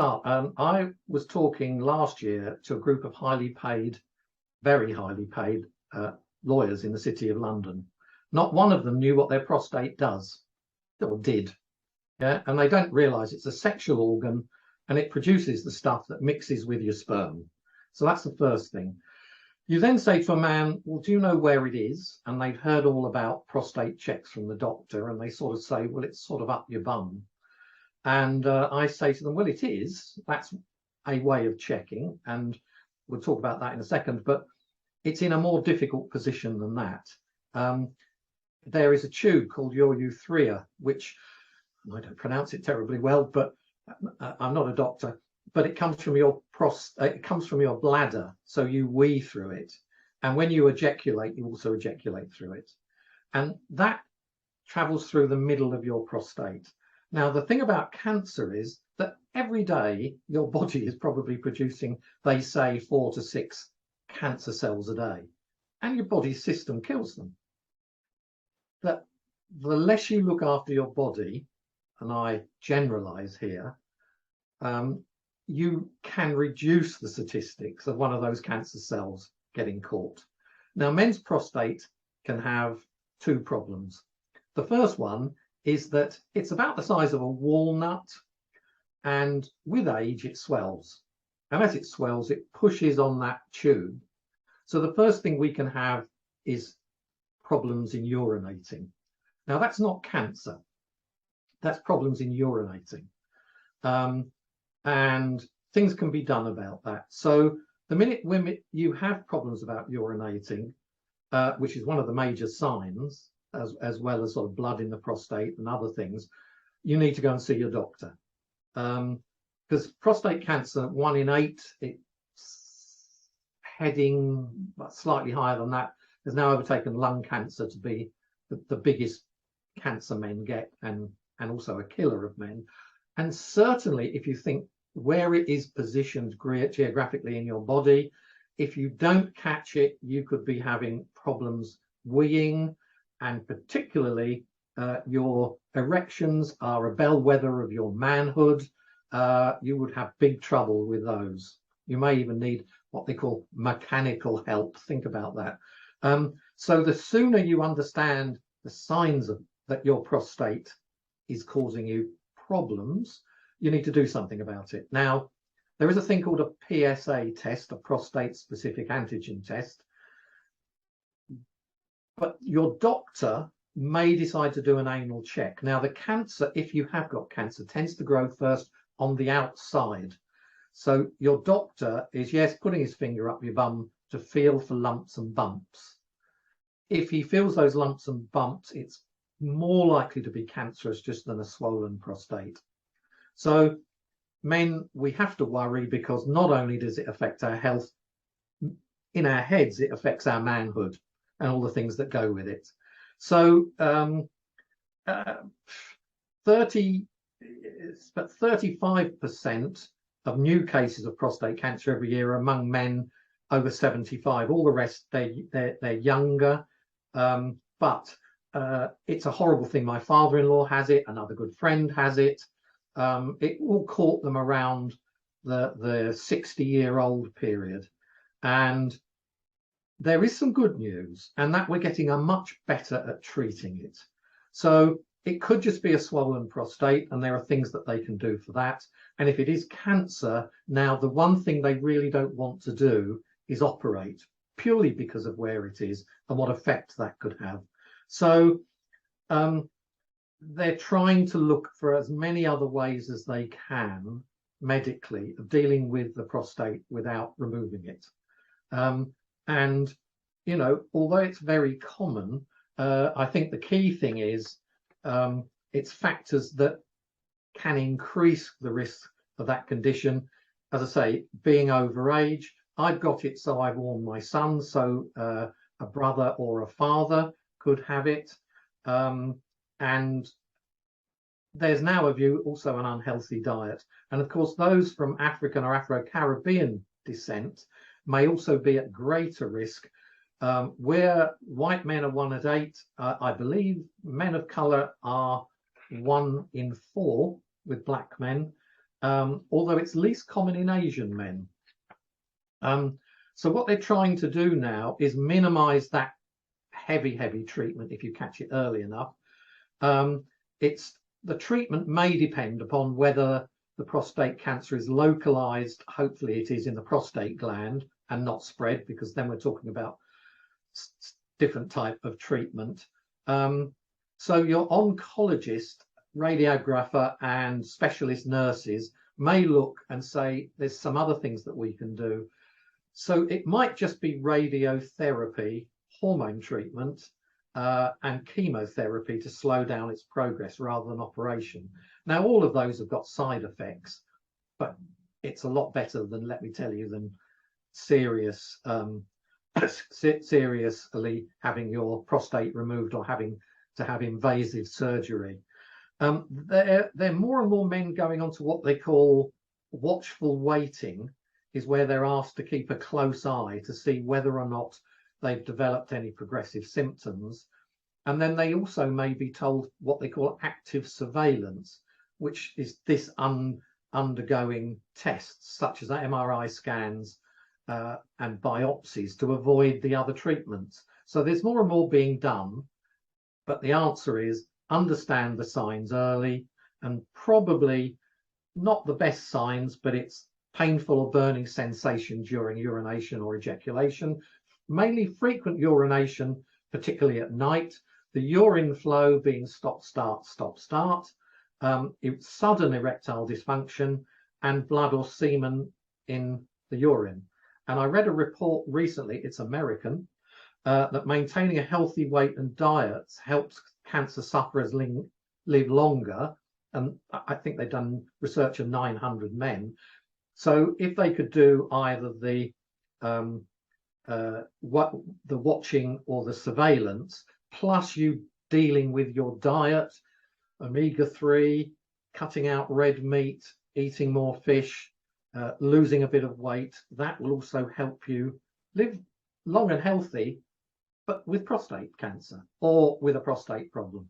I was talking last year to a group of very highly paid lawyers in the City of London. Not one of them knew what their prostate does or did. Yeah, and they don't realise it's a sexual organ and it produces the stuff that mixes with your sperm. So that's the first thing. You then say to a man, well, do you know where it is? And they've heard all about prostate checks from the doctor, and they sort of say, well, it's sort of up your bum. And I say to them, well, it is. That's a way of checking, and we'll talk about that in a second, but it's in a more difficult position than that. There is a tube called your urethra, which I don't pronounce it terribly well, but I'm not a doctor, but it comes from your bladder, so you wee through it. And when you ejaculate, you also ejaculate through it. And that travels through the middle of your prostate. Now, the thing about cancer is that every day your body is probably producing, they say, 4 to 6 cancer cells a day, and your body's system kills them. That the less you look after your body, and I generalize here, you can reduce the statistics of one of those cancer cells getting caught. Now, men's prostate can have 2 problems. The first one is that it's about the size of a walnut, and with age it swells. And as it swells, it pushes on that tube. So the first thing we can have is problems in urinating. Now, that's not cancer. That's problems in urinating. And things can be done about that. So the minute you have problems about urinating, which is one of the major signs, as well as sort of blood in the prostate and other things, you need to go and see your doctor. Because prostate cancer, 1 in 8, it's heading slightly higher than that, has now overtaken lung cancer to be the biggest cancer men get, and also a killer of men. And certainly, if you think where it is positioned geographically in your body, if you don't catch it, you could be having problems weeing, and particularly your erections are a bellwether of your manhood. You would have big trouble with those. You may even need what they call mechanical help. Think about that. So the sooner you understand the signs that your prostate is causing you problems, you need to do something about it. Now, there is a thing called a PSA test, a prostate-specific antigen test. But your doctor may decide to do an anal check. Now, the cancer, if you have got cancer, tends to grow first on the outside. So your doctor is, yes, putting his finger up your bum to feel for lumps and bumps. If he feels those lumps and bumps, it's more likely to be cancerous just than a swollen prostate. So men, we have to worry, because not only does it affect our health in our heads, it affects our manhood and all the things that go with it. So 35% of new cases of prostate cancer every year are among men over 75. All the rest, they're younger. But it's a horrible thing. My father-in-law has it. Another good friend has it. It all caught them around the 60-year-old period. And there is some good news, and that we're getting a much better at treating it. So it could just be a swollen prostate, and there are things that they can do for that. And if it is cancer, now the one thing they really don't want to do is operate, purely because of where it is and what effect that could have. So they're trying to look for as many other ways as they can medically of dealing with the prostate without removing it. And, you know, although it's very common, I think the key thing is it's factors that can increase the risk of that condition. As I say, being over age, I've got it, so I've warned my son, so a brother or a father could have it. And there's now a view, also an unhealthy diet. And of course, those from African or Afro-Caribbean descent may also be at greater risk. Where white men are 1 in 8, I believe men of color are 1 in 4 with black men. although it's least common in Asian men. So what they're trying to do now is minimize that heavy treatment if you catch it early enough. The treatment may depend upon whether the prostate cancer is localized. Hopefully it is in the prostate gland and not spread, because then we're talking about different type of treatment. So your oncologist, radiographer and specialist nurses may look and say there's some other things that we can do. So it might just be radiotherapy, hormone treatment, and chemotherapy to slow down its progress rather than operation. Now, all of those have got side effects, but it's a lot better than, let me tell you, than seriously having your prostate removed or having to have invasive surgery. There are more and more men going on to what they call watchful waiting, is where they're asked to keep a close eye to see whether or not they've developed any progressive symptoms. And then they also may be told what they call active surveillance, which is this undergoing tests such as MRI scans and biopsies to avoid the other treatments. So there's more and more being done, but the answer is understand the signs early, and probably not the best signs, but it's painful or burning sensation during urination or ejaculation, mainly frequent urination, particularly at night, the urine flow being stop, start, sudden erectile dysfunction, and blood or semen in the urine. And I read a report recently, it's American, that maintaining a healthy weight and diet helps cancer sufferers live longer. And I think they've done research on 900 men. So if they could do either the watching or the surveillance, plus you dealing with your diet, omega-3, cutting out red meat, eating more fish, losing a bit of weight, that will also help you live long and healthy, but with prostate cancer or with a prostate problem.